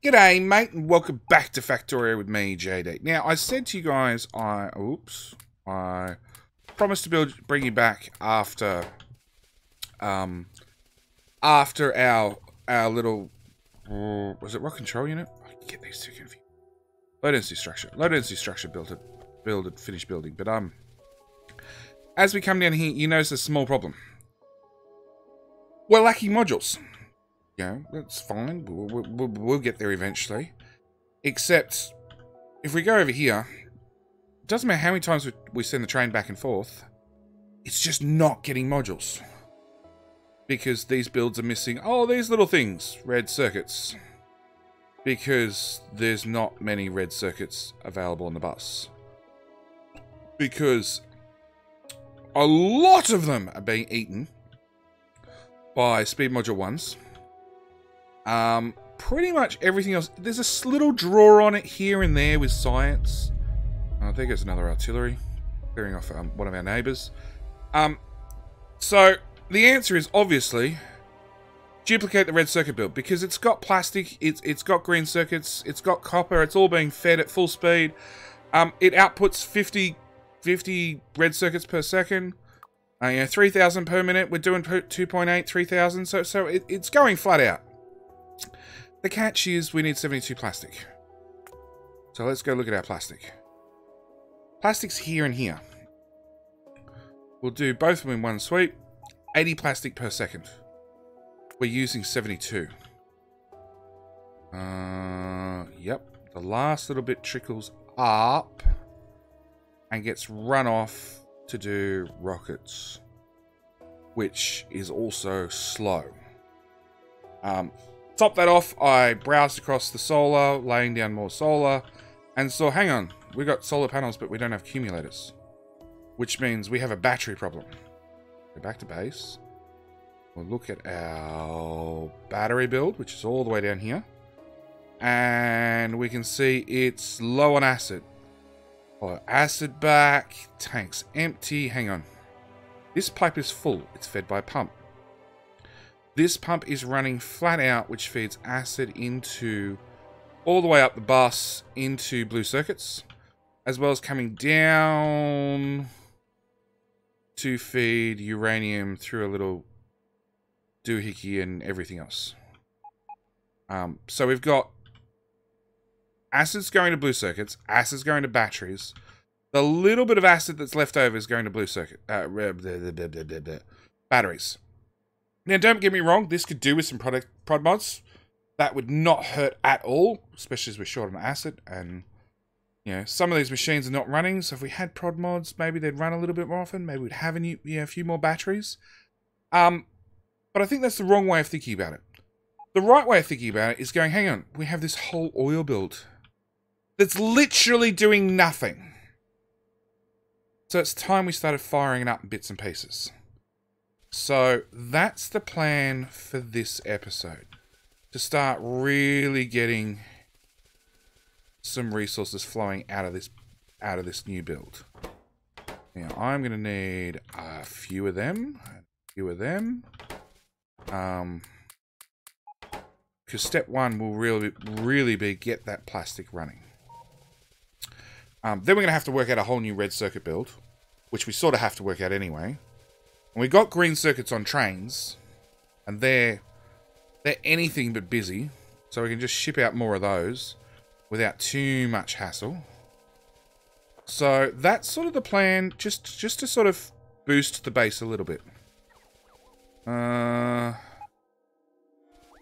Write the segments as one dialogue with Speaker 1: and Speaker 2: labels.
Speaker 1: G'day, mate, and welcome back to Factorio with me, JD. Now, I said to you guys, I promised to bring you back after, after our little, was it rock control unit? I get these two confused. Low density structure, build it, finish building. But as we come down here, you notice a small problem. We're lacking modules. Yeah, that's fine. We'll get there eventually. Except, if we go over here, it doesn't matter how many times we send the train back and forth, it's just not getting modules. Because these builds are missing, these little things, red circuits. Because there's not many red circuits available on the bus. Because a lot of them are being eaten by speed module 1s. Pretty much everything else. There's a little drawer on it here and there with science. There goes another artillery. Clearing off one of our neighbours. So, the answer is obviously duplicate the red circuit build. Because it's got plastic, it's got green circuits, it's got copper, it's all being fed at full speed. It outputs 50 red circuits per second. 3,000 per minute. We're doing 2.8, 3,000. So it's going flat out. The catch is we need 72 plastic. So let's go look at our plastic. Plastic's here and here. We'll do both of them in one sweep. 80 plastic per second. We're using 72. Yep. The last little bit trickles up and gets run off to do rockets, which is also slow. Top that off, I browsed across the solar, laying down more solar, and saw, hang on, we got solar panels, but we don't have accumulators. Which means we have a battery problem. Go back to base. We'll look at our battery build, which is all the way down here. And we can see it's low on acid. Acid back, tank's empty, hang on. This pipe is full, it's fed by a pump. This pump is running flat out, which feeds acid into, all the way up the bus, into blue circuits, as well as coming down to feed uranium through a little doohickey and everything else. So we've got acid's going to blue circuits, acid's going to batteries. The little bit of acid that's left over is going to blue circuit, batteries. Now, don't get me wrong, this could do with some prod mods. That would not hurt at all, especially as we're short on acid. And, you know, some of these machines are not running, so if we had prod mods, maybe they'd run a little bit more often. Maybe we'd have a few more batteries. But I think that's the wrong way of thinking about it. The right way of thinking about it is going, hang on, we have this whole oil build that's literally doing nothing. So it's time we started firing it up in bits and pieces. So that's the plan for this episode. To start really getting some resources flowing out of this new build. Now I'm gonna need a few of them. Because step one will really be get that plastic running. Then we're gonna have to work out a whole new red circuit build, which we sort of have to work out anyway. And we got green circuits on trains, and they're anything but busy, so we can just ship out more of those without too much hassle. So that's sort of the plan, just to sort of boost the base a little bit. Now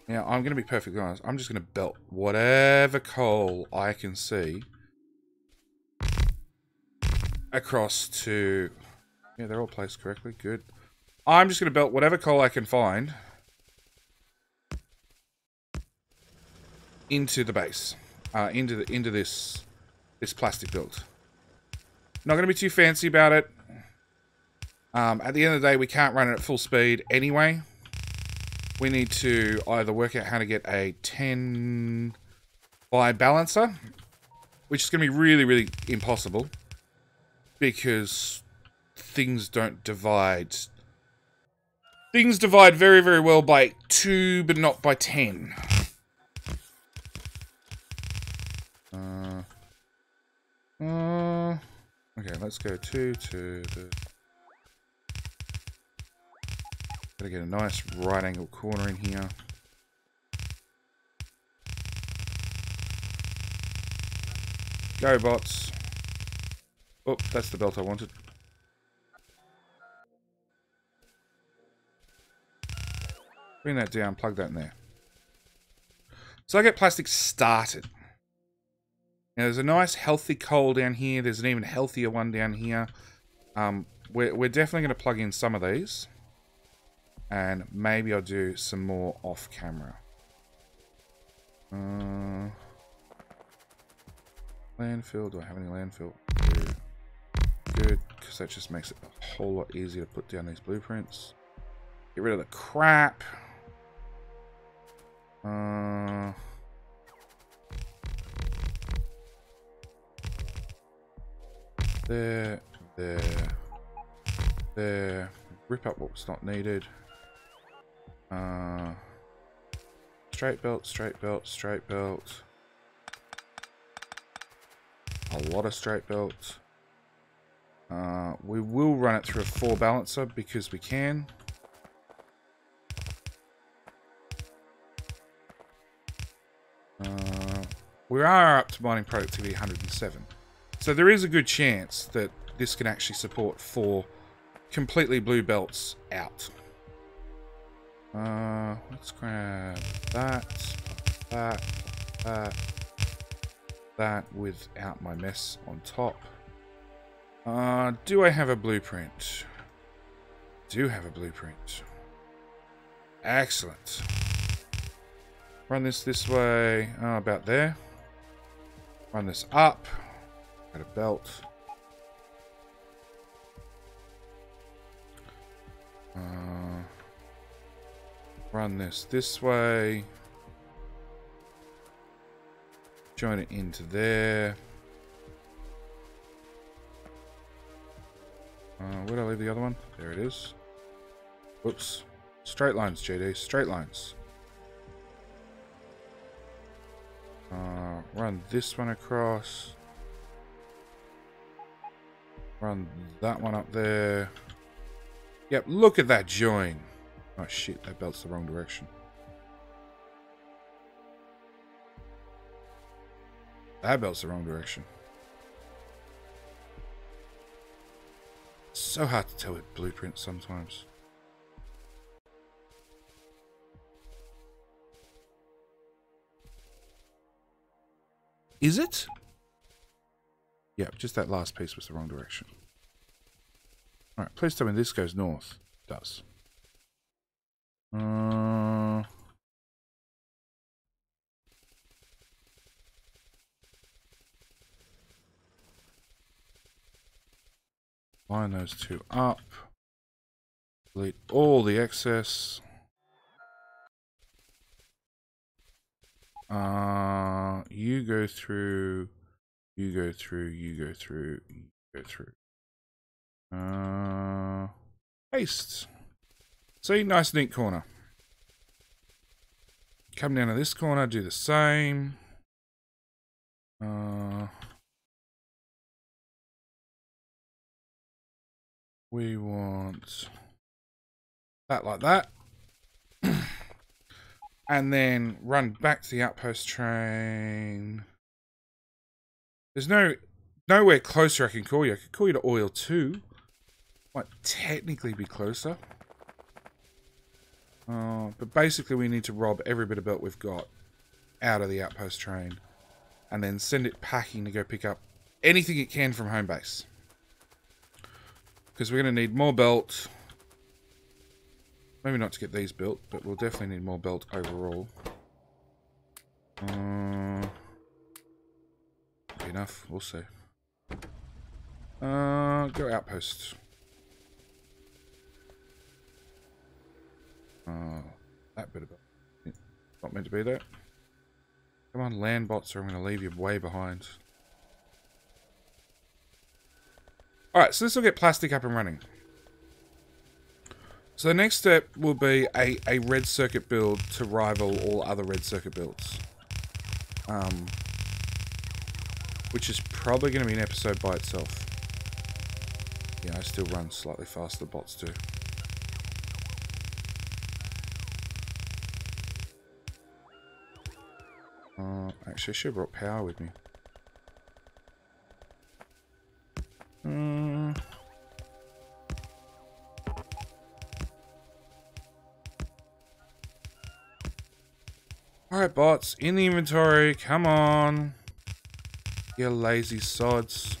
Speaker 1: I'm going to be perfectly honest. I'm just going to belt whatever coal I can see across to... Yeah, they're all placed correctly. Good. I'm just going to belt whatever coal I can find into the base, into this plastic build. Not going to be too fancy about it. At the end of the day, we can't run it at full speed anyway. We need to either work out how to get a 10 by balancer, which is going to be really impossible because things don't divide. Things divide very well by 2, but not by 10. Okay, let's go to the... Gotta get a nice right angle corner in here. Go, bots. Oh, that's the belt I wanted. Bring that down, plug that in there. So I get plastic started. Now there's a nice healthy coal down here. There's an even healthier one down here. We're definitely going to plug in some of these. And maybe I'll do some more off camera. Landfill. Do I have any landfill? Good. Because that just makes it a whole lot easier to put down these blueprints. Get rid of the crap. There. Rip up what's not needed. Straight belt, straight belt, straight belt. A lot of straight belt. We will run it through a 4 balancer because we can. We are up to mining productivity 107. So there is a good chance that this can actually support 4 completely blue belts out. Let's grab that without my mess on top. Do I have a blueprint? Do have a blueprint. Excellent. Run this way. Oh, about there. Run this up. Got a belt. Run this way. Join it into there. Where did I leave the other one? There it is. Whoops. Straight lines, JD. Straight lines. Run this one across. Run that one up there. Yep, look at that join. Oh shit, that belt's the wrong direction. That belt's the wrong direction. So hard to tell with blueprints sometimes. Is it? Yep, just that last piece was the wrong direction. Alright, please tell me this goes north. It does. Line those 2 up. Delete all the excess. You go through, you go through, you go through, you go through. Paste. See, nice neat corner. Come down to this corner, do the same. We want that like that. And then run back to the outpost train. There's nowhere closer I can call you. I could call you to oil 2. Might technically be closer. But basically we need to rob every bit of belt we've got out of the outpost train. And then send it packing to go pick up anything it can from home base. Because we're going to need more belt. Maybe not to get these built, but we'll definitely need more belt overall. Enough, we'll see. Go outpost. That bit of it. Not meant to be there. Come on, land bots, or I'm going to leave you way behind. Alright, so this will get plastic up and running. So the next step will be a red circuit build to rival all other red circuit builds. which is probably going to be an episode by itself. Yeah, I still run slightly faster, bots do. Actually, I should have brought power with me. Alright, bots, in the inventory, come on. You lazy sods.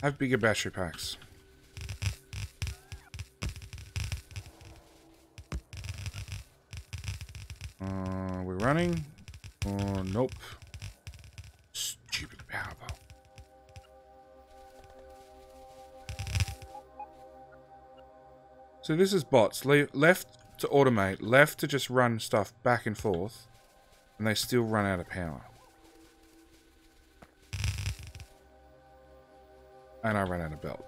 Speaker 1: Have bigger battery packs. We're running? Oh, nope. Stupid power bolt. So this is bots. Left to automate, left to just run stuff back and forth, and they still run out of power. And I ran out of belt.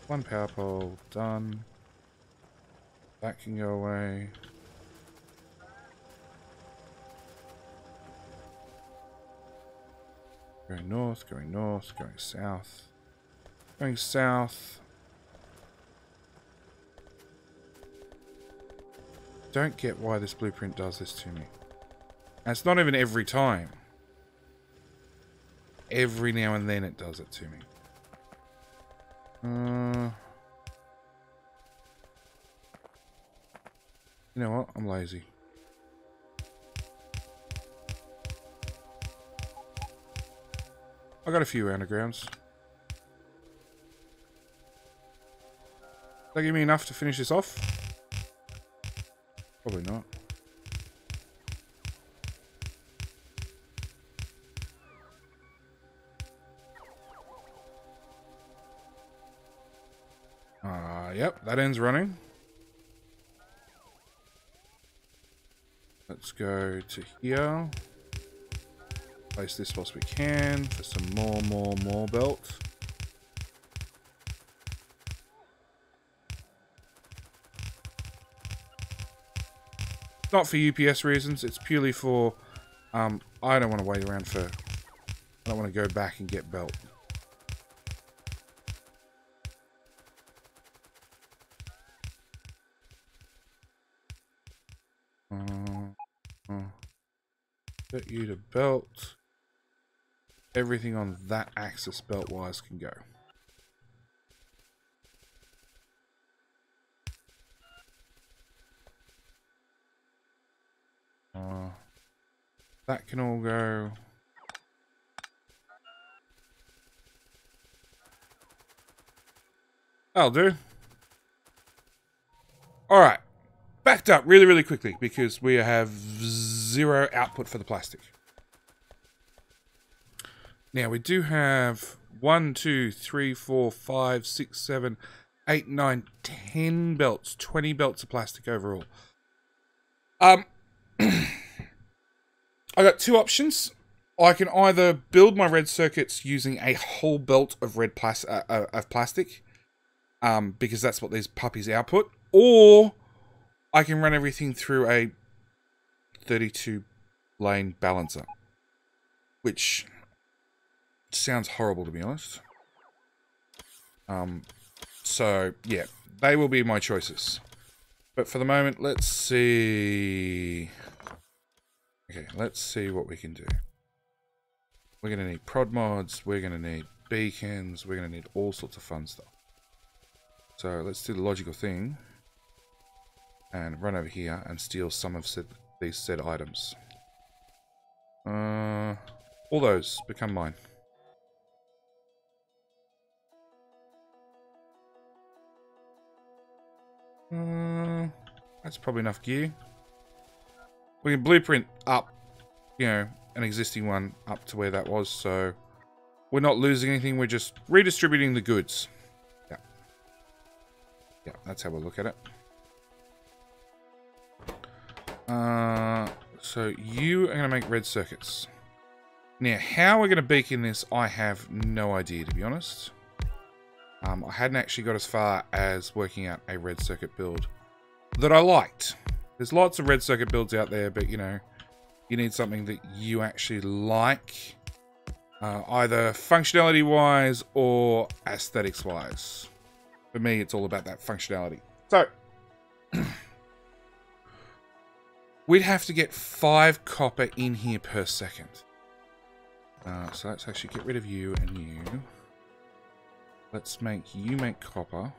Speaker 1: One power pole, done. That can go away. Going north, going north, going south. Going south. Don't get why this blueprint does this to me. And it's not even every time. Every now and then it does it to me. You know what? I'm lazy. I got a few undergrounds. That give me enough to finish this off? Probably not. Yep, that end's running. Let's go to here. Place this whilst we can for some more belt. Not for UPS reasons, it's purely for, I don't want to wait around for, I don't want to go back and get belt. Get you to belt. Everything on that axis belt-wise can go. That can all go. That'll do. Alright. Backed up really quickly because we have zero output for the plastic. Now we do have 1, 2, 3, 4, 5, 6, 7, 8, 9, 10 belts. 20 belts of plastic overall. I got two options. I can either build my red circuits using a whole belt of plastic, because that's what these puppies output, or I can run everything through a 32 lane balancer, which sounds horrible to be honest. So yeah, they will be my choices. But for the moment, let's see. Okay, let's see what we can do. We're going to need prod mods, we're going to need beacons, we're going to need all sorts of fun stuff. So let's do the logical thing and run over here and steal some of these said items. All those become mine. That's probably enough gear. We can blueprint up, you know, an existing one up to where that was, so we're not losing anything, we're just redistributing the goods. Yeah. Yeah, that's how we'll look at it. So you are going to make red circuits. Now, how we're going to beacon this, I have no idea, to be honest. I hadn't actually got as far as working out a red circuit build that I liked. There's lots of red circuit builds out there, but, you know, You need something that you actually like, either functionality-wise or aesthetics-wise. For me, it's all about that functionality. So, we'd have to get 5 copper in here per second. So let's actually get rid of you and you. Let's make you make copper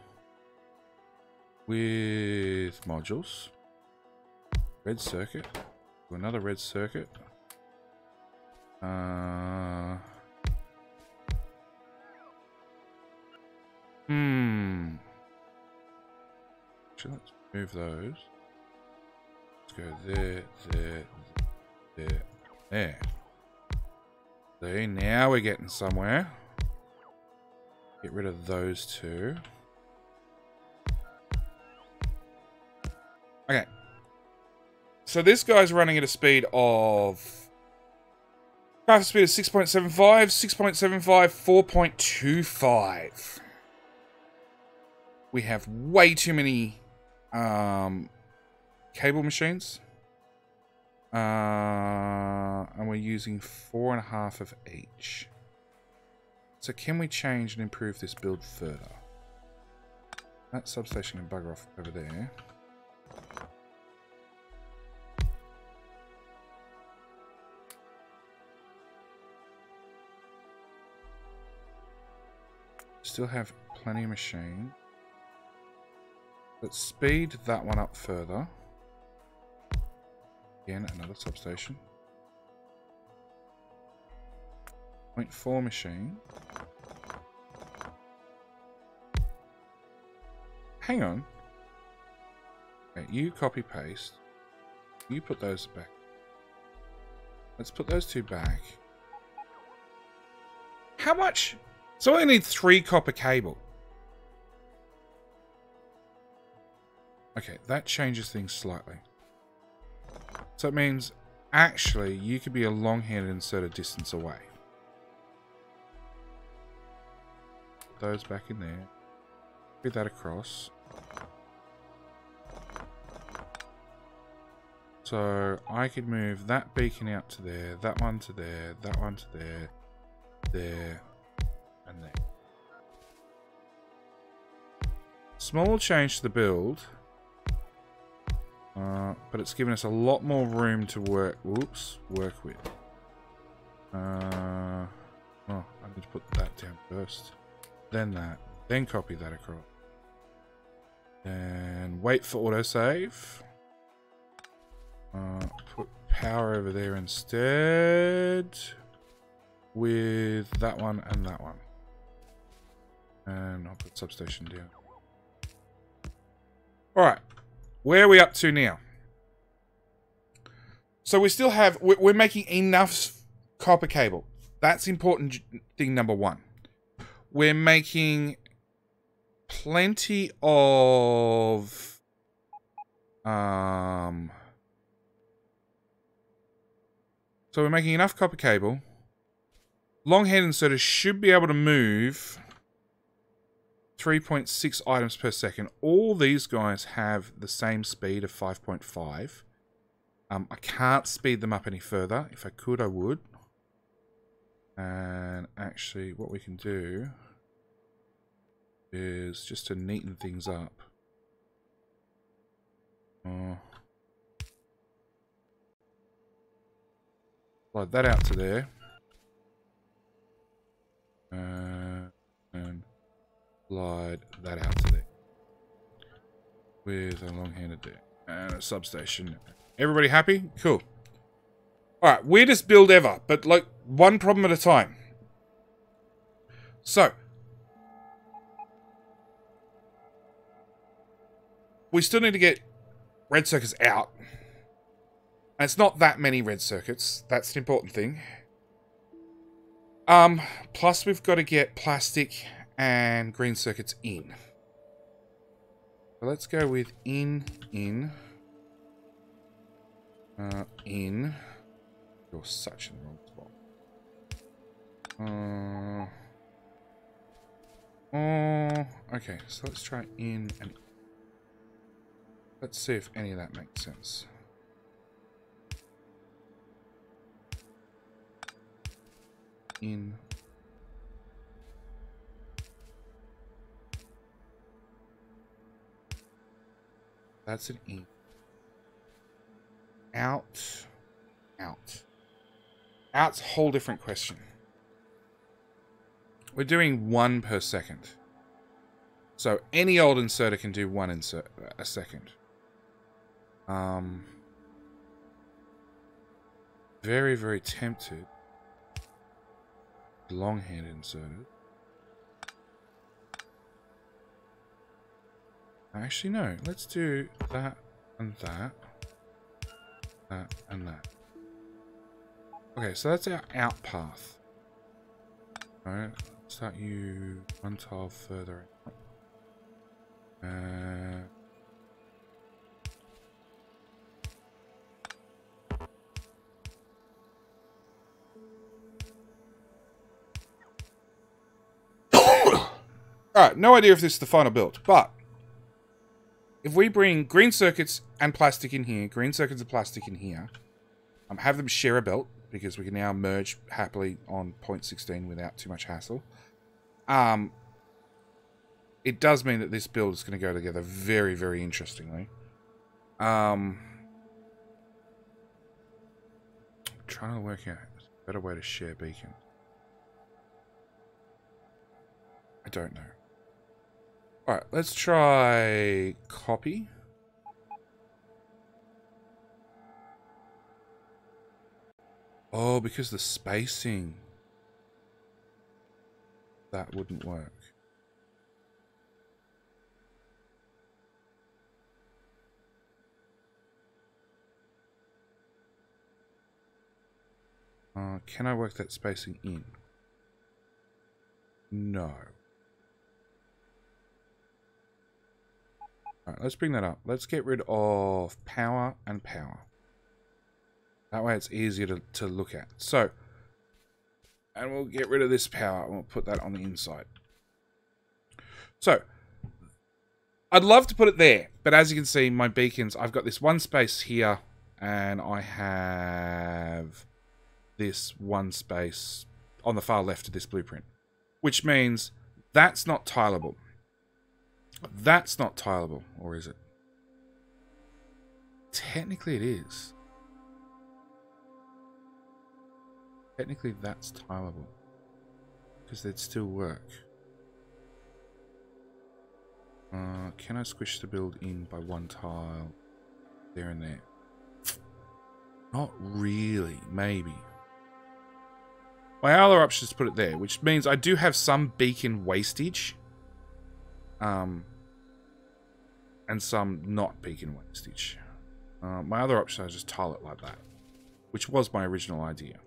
Speaker 1: with modules. Red circuit. Do another red circuit. Actually, let's move those. Let's go there, there, there, there. See, now we're getting somewhere. Get rid of those two. Okay. So this guy's running at a speed of... Craft speed is 6.75, 6.75, 4.25. We have way too many cable machines. And we're using 4.5 of each. So can we change and improve this build further? That substation can bugger off over there. Still have plenty of machine. Let's speed that one up further. Again, another substation. 0.4 machine. Hang on. Okay, you copy paste. You put those back. Let's put those two back. How much? So I need 3 copper cable. Okay, that changes things slightly. So it means, actually, you could be a long-handed inserted distance away. Put those back in there. Put that across. So I could move that beacon out to there, that one to there, that one to there, there, and there. Small change to the build. But it's given us a lot more room to work with. Oh, I need to put that down first. Then that. Then copy that across. And wait for autosave. Put power over there instead. With that one and that one. And I'll put substation down. Alright. Where are we up to now? So we still have... We're making enough copper cable. That's important thing number one. We're making plenty of... So we're making enough copper cable. Long-head inserters should be able to move 3.6 items per second. All these guys have the same speed of 5.5. I can't speed them up any further. If I could, I would. And actually, what we can do is just to neaten things up. Slide that out to there. And slide that out to there. With a long-handed there. And a substation. Everybody happy? Cool. Alright, weirdest build ever, but like one problem at a time. So. We still need to get red circuits out. And it's not that many red circuits. That's an important thing. Plus we've got to get plastic and green circuits in. So let's go with in. In. You're such in the wrong spot. Okay, so let's try in and... Let's see if any of that makes sense. in. That's an in. Out. Out. Out's a whole different question. We're doing 1 per second. So any old inserter can do 1 insert a second. Very, very tempted. Long-handed inserted. Actually, no. Let's do that and that. That and that. Okay, so that's our out path. Alright, start you 1 tile further out. Alright, no idea if this is the final build, but if we bring green circuits and plastic in here, green circuits and plastic in here, have them share a belt, because we can now merge happily on 0.16 without too much hassle. It does mean that this build is going to go together very, very interestingly. Trying to work out a better way to share beacon. I don't know. Alright, let's try copy. Oh, because the spacing. That wouldn't work. Can I work that spacing in? No. Alright, let's bring that up. Let's get rid of power and power. That way it's easier to look at. So, and we'll get rid of this power and we'll put that on the inside. So, I'd love to put it there, but as you can see, my beacons, I've got this one space here, and I have this one space on the far left of this blueprint, which means that's not tileable. That's not tileable, or is it? Technically it is. Technically that's tileable, because they'd still work. Can I squish the build in by 1 tile there and there? Not really, maybe. My other option is to put it there, which means I do have some beacon wastage. And some not beacon wastage. My other option is just tile it like that, which was my original idea.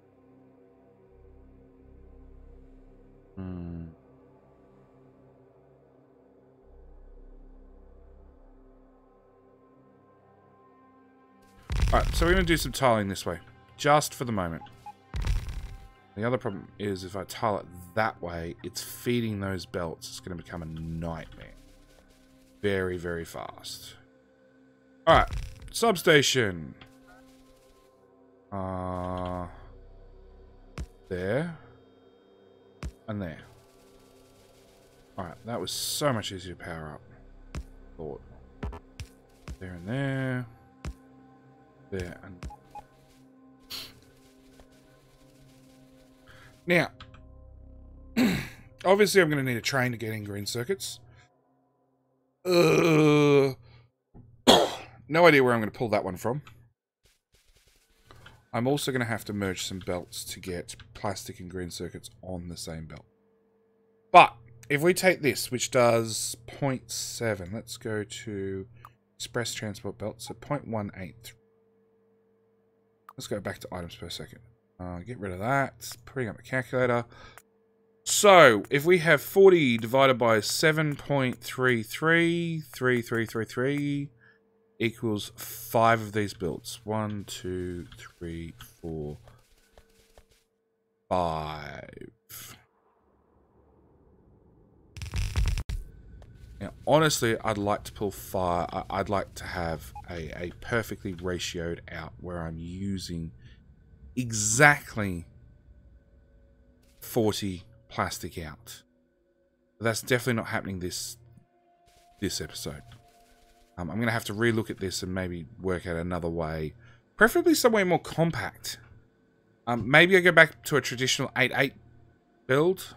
Speaker 1: Alright, so we're going to do some tiling this way, just for the moment. The other problem is if I tile it that way, it's feeding those belts. It's going to become a nightmare. Very, very fast. Alright, substation. There. And there. Alright, that was so much easier to power up. Thought. There and there. There and... Now, obviously I'm going to need a train to get in green circuits. No idea where I'm going to pull that one from. I'm also going to have to merge some belts to get plastic and green circuits on the same belt. But if we take this, which does 0.7, let's go to express transport belt, so 0.183. Let's go back to items per second. Get rid of that. Putting up the calculator. So, if we have 40 divided by 7.33, equals 5 of these builds. 1, 2, 3, 4, 5. Now, honestly, I'd like to pull 5. I'd like to have a perfectly ratioed out where I'm using exactly 40 plastic out. That's definitely not happening this episode. I'm going to have to relook at this and maybe work out another way. Preferably somewhere more compact. Maybe I go back to a traditional 8.8 build.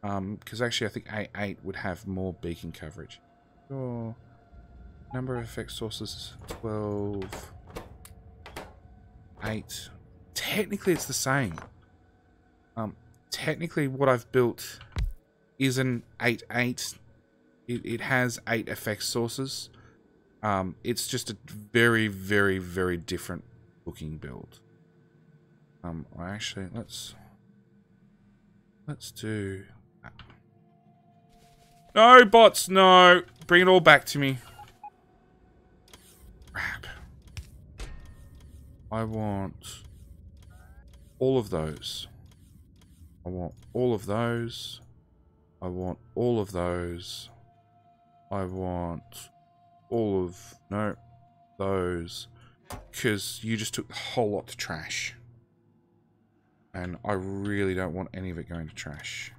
Speaker 1: Because actually I think 8.8 would have more beacon coverage. Sure. Number of effect sources, 12. 8. Technically it's the same. Technically what I've built is an 8.8. It has 8 effect sources. It's just a very, very, very different looking build. Actually, let's do that. No, bots, no. Bring it all back to me. Crap. I want all of those. I want all of those. I want all of those. I want all of, no, those. Because you just took the whole lot to trash. And I really don't want any of it going to trash.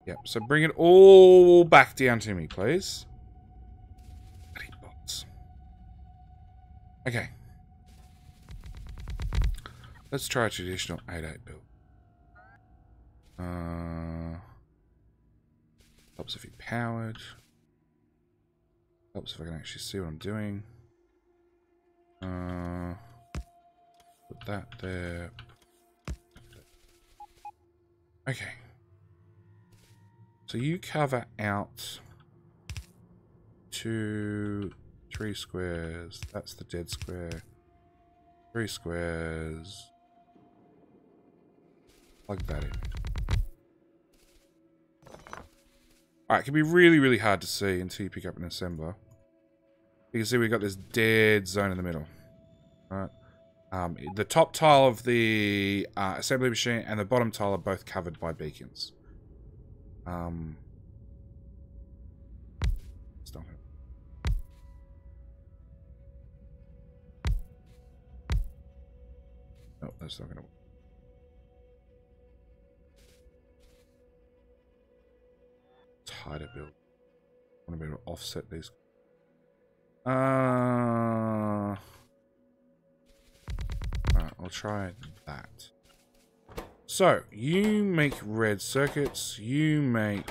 Speaker 1: Yep, so bring it all back down to me, please. Bloody bots. Okay. Let's try a traditional 8.8 build. Helps if you're powered. Helps if I can actually see what I'm doing. Put that there. Okay. So you cover out 2, 3 squares. That's the dead square. 3 squares. Plug that in. Alright, it can be really, really hard to see until you pick up an assembler. You can see we've got this dead zone in the middle. Alright. The top tile of the assembly machine and the bottom tile are both covered by beacons. Stop it. No, that's not going to work. Tighter build. I want to be able to offset these. Alright, I'll try that. So, you make red circuits. You make...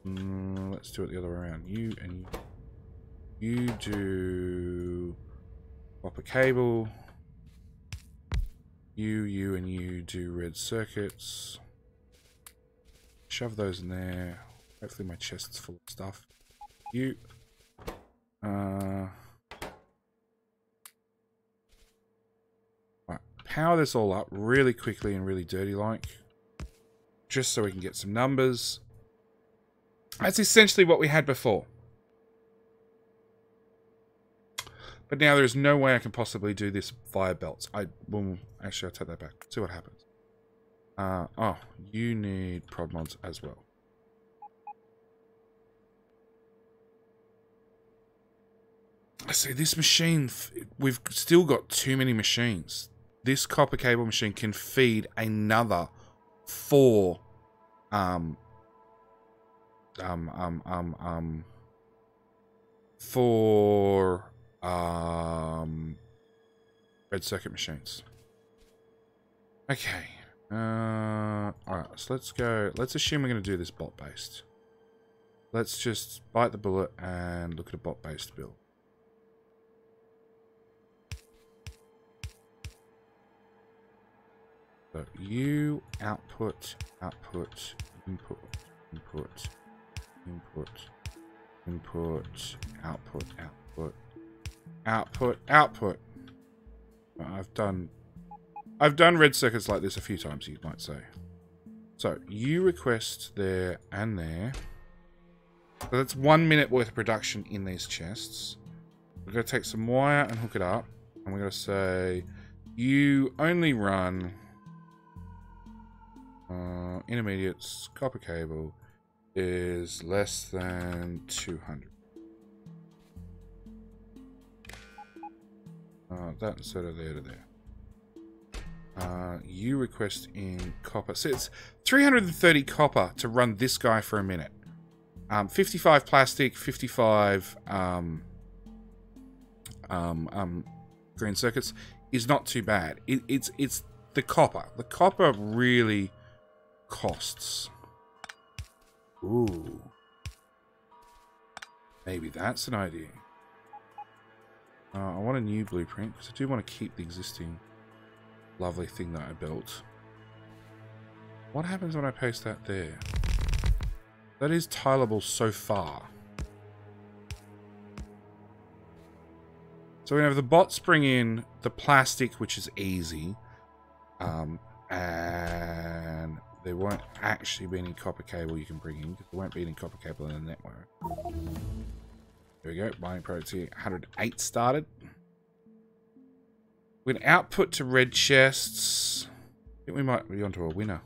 Speaker 1: let's do it the other way around. You do... copper cable. You and you do red circuits. Shove those in there. Hopefully my chest's full of stuff. You... Right, power this all up really quickly and really dirty like. Just so we can get some numbers. That's essentially what we had before. But now there is no way I can possibly do this via belts. Well, actually, I'll take that back. See what happens. Oh, you need prod mods as well. I see this machine, we've still got too many machines. This copper cable machine can feed another 4 red circuit machines. Okay. Alright, so let's go. Let's assume we're going to do this bot based. Let's just bite the bullet and look at a bot based build. So you output, input, output, output. I've done red circuits like this a few times, you might say. So you request there and there. So that's 1 minute worth of production in these chests. We're going to take some wire and hook it up, and we're going to say you only run intermediates copper cable is less than 200. That instead of there to there. You request in copper. So it's 330 copper to run this guy for a minute. 55 plastic, 55 green circuits is not too bad. It's the copper. The copper really costs. Ooh. Maybe that's an idea. I want a new blueprint because I do want to keep the existing lovely thing that I built. What happens when I paste that there? That is tileable so far. So we have the bots bring in the plastic, which is easy. And there won't actually be any copper cable you can bring in, because there won't be any copper cable in the network. There we go, mining productivity 108 started. With output to red chests, I think we might be onto a winner.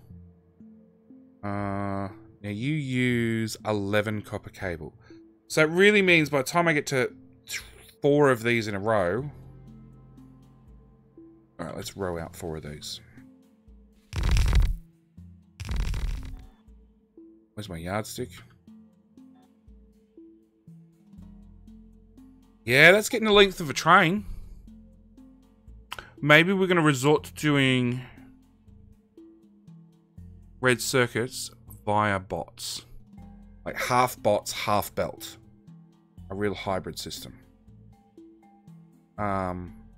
Speaker 1: Now you use 11 copper cable. So it really means by the time I get to 4 of these in a row. Alright, let's row out 4 of these. Where's my yardstick? Yeah, that's getting the length of a train. Maybe we're going to resort to doing red circuits via bots. Like half bots, half belt. A real hybrid system. I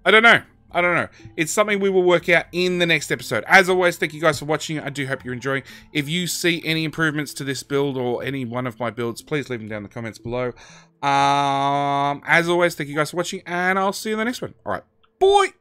Speaker 1: don't know. I don't know. It's something we will work out in the next episode. As always, thank you guys for watching. I do hope you're enjoying. If you see any improvements to this build or any one of my builds, please leave them down in the comments below. As always, thank you guys for watching, and I'll see you in the next one. All right. Bye!